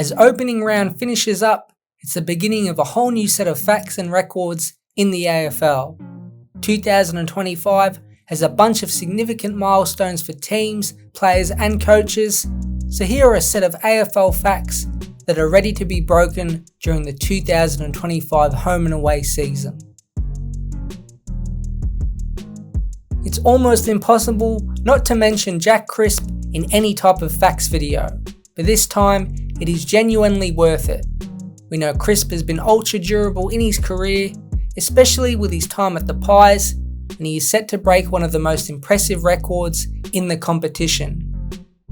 As opening round finishes up, it's the beginning of a whole new set of facts and records in the AFL. 2025 has a bunch of significant milestones for teams, players and coaches, so here are a set of AFL facts that are ready to be broken during the 2025 home and away season. It's almost impossible not to mention Jack Crisp in any type of facts video, but this time it is genuinely worth it. We know Crisp has been ultra durable in his career, especially with his time at the Pies, and he is set to break one of the most impressive records in the competition.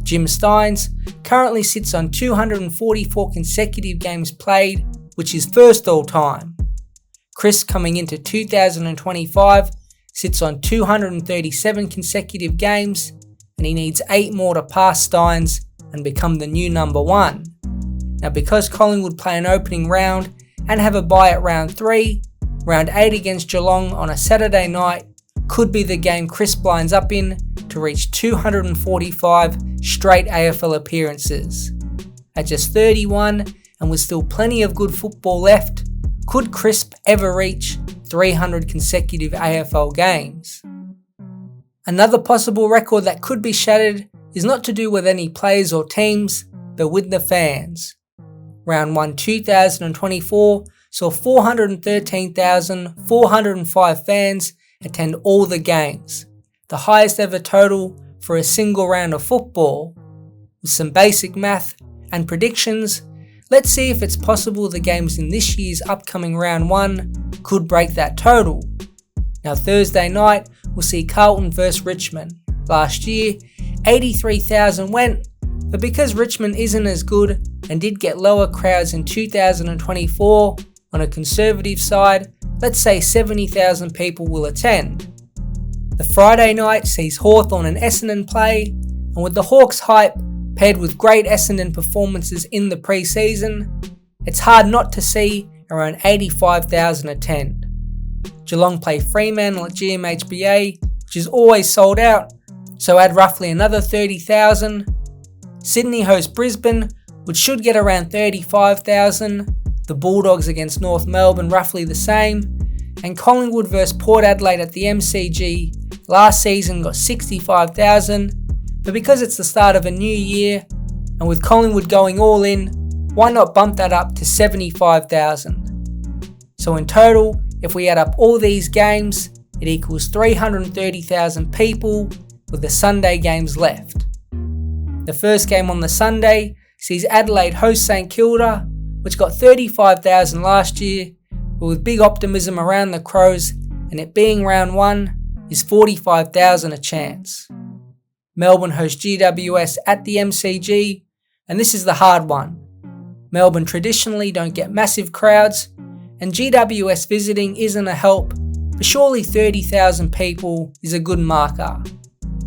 Jim Stynes currently sits on 244 consecutive games played, which is first all time. Crisp coming into 2025 sits on 237 consecutive games, and he needs 8 more to pass Stynes and become the new number 1. Now, because Collingwood play an opening round and have a bye at round 3, round 8 against Geelong on a Saturday night could be the game Crisp lines up in to reach 245 straight AFL appearances. At just 31 and with still plenty of good football left, could Crisp ever reach 300 consecutive AFL games? Another possible record that could be shattered is not to do with any players or teams, but with the fans. Round 1 2024 saw 413,405 fans attend all the games, the highest ever total for a single round of football. With some basic math and predictions, let's see if it's possible the games in this year's upcoming round 1 could break that total. Now, Thursday night we'll see Carlton vs Richmond. Last year 83,000 went, but because Richmond isn't as good and did get lower crowds in 2024, on a conservative side, let's say 70,000 people will attend. The Friday night sees Hawthorn and Essendon play, and with the Hawks hype paired with great Essendon performances in the pre-season, it's hard not to see around 85,000 attend. Geelong play Fremantle at GMHBA, which is always sold out, so add roughly another 30,000. Sydney host Brisbane, which should get around 35,000. The Bulldogs against North Melbourne roughly the same. And Collingwood vs Port Adelaide at the MCG last season got 65,000. But because it's the start of a new year, and with Collingwood going all in, why not bump that up to 75,000? So in total, if we add up all these games, it equals 330,000 people with the Sunday games left. The first game on the Sunday sees Adelaide host St Kilda, which got 35,000 last year, but with big optimism around the Crows and it being round 1 is 45,000 a chance. Melbourne host GWS at the MCG, and this is the hard one. Melbourne traditionally don't get massive crowds, and GWS visiting isn't a help, but surely 30,000 people is a good marker.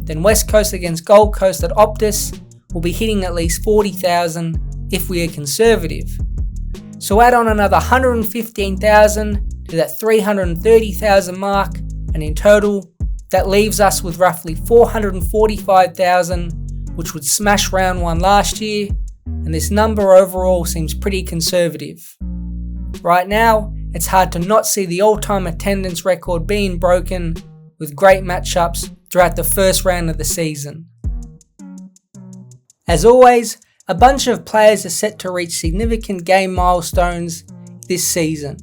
Then West Coast against Gold Coast at Optus will be hitting at least 40,000 if we are conservative. So add on another 115,000 to that 330,000 mark, and in total, that leaves us with roughly 445,000, which would smash round 1 last year, and this number overall seems pretty conservative. Right now, it's hard to not see the all-time attendance record being broken with great matchups throughout the first round of the season. As always, a bunch of players are set to reach significant game milestones this season.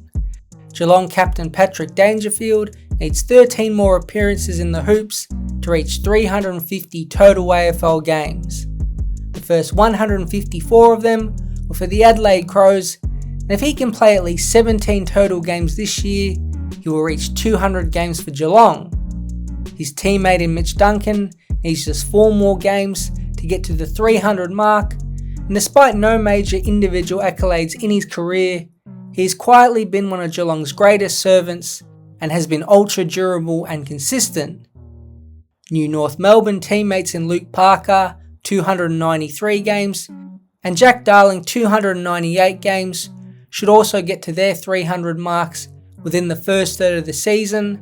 Geelong captain Patrick Dangerfield needs 13 more appearances in the hoops to reach 350 total AFL games. The first 154 of them were for the Adelaide Crows, and if he can play at least 17 total games this year, he will reach 200 games for Geelong. His teammate in Mitch Duncan needs just 4 more games to get to the 300 mark, and despite no major individual accolades in his career, he has quietly been one of Geelong's greatest servants and has been ultra durable and consistent. New North Melbourne teammates in Luke Parker, 293 games, and Jack Darling, 298 games, should also get to their 300 marks within the first third of the season.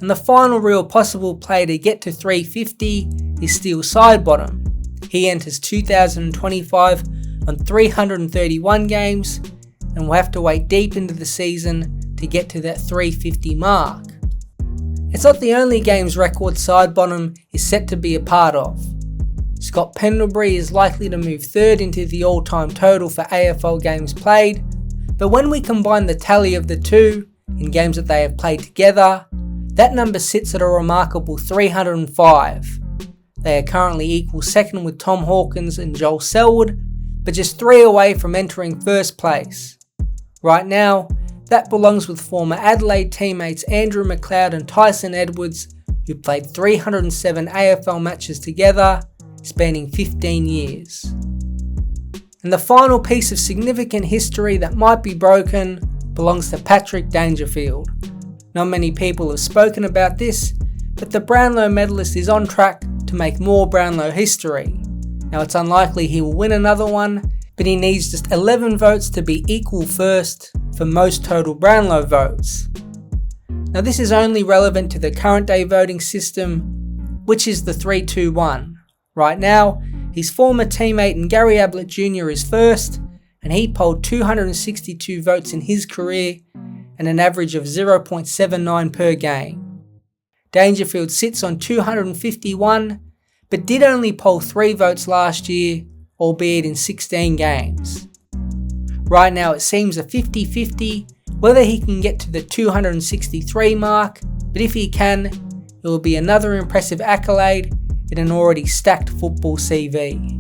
And the final real possible player to get to 350 is Steele Sidebottom. He enters 2025 on 331 games, and will have to wait deep into the season to get to that 350 mark. It's not the only games record Sidebottom is set to be a part of. Scott Pendlebury is likely to move third into the all-time total for AFL games played, but when we combine the tally of the two in games that they have played together, that number sits at a remarkable 305. They are currently equal second with Tom Hawkins and Joel Selwood, but just 3 away from entering first place. Right now, that belongs with former Adelaide teammates Andrew McLeod and Tyson Edwards, who played 307 AFL matches together, spanning 15 years. And the final piece of significant history that might be broken belongs to Patrick Dangerfield. Not many people have spoken about this, but the Brownlow medalist is on track to make more Brownlow history. Now it's unlikely he will win another one, but he needs just 11 votes to be equal first for most total Brownlow votes. Now this is only relevant to the current day voting system, which is the 3-2-1. Right now, his former teammate Gary Ablett Jr. is first, and he polled 262 votes in his career and an average of 0.79 per game. Dangerfield sits on 251, but did only poll 3 votes last year, albeit in 16 games. Right now it seems a 50-50 whether he can get to the 263 mark, but if he can, it will be another impressive accolade in an already stacked football CV.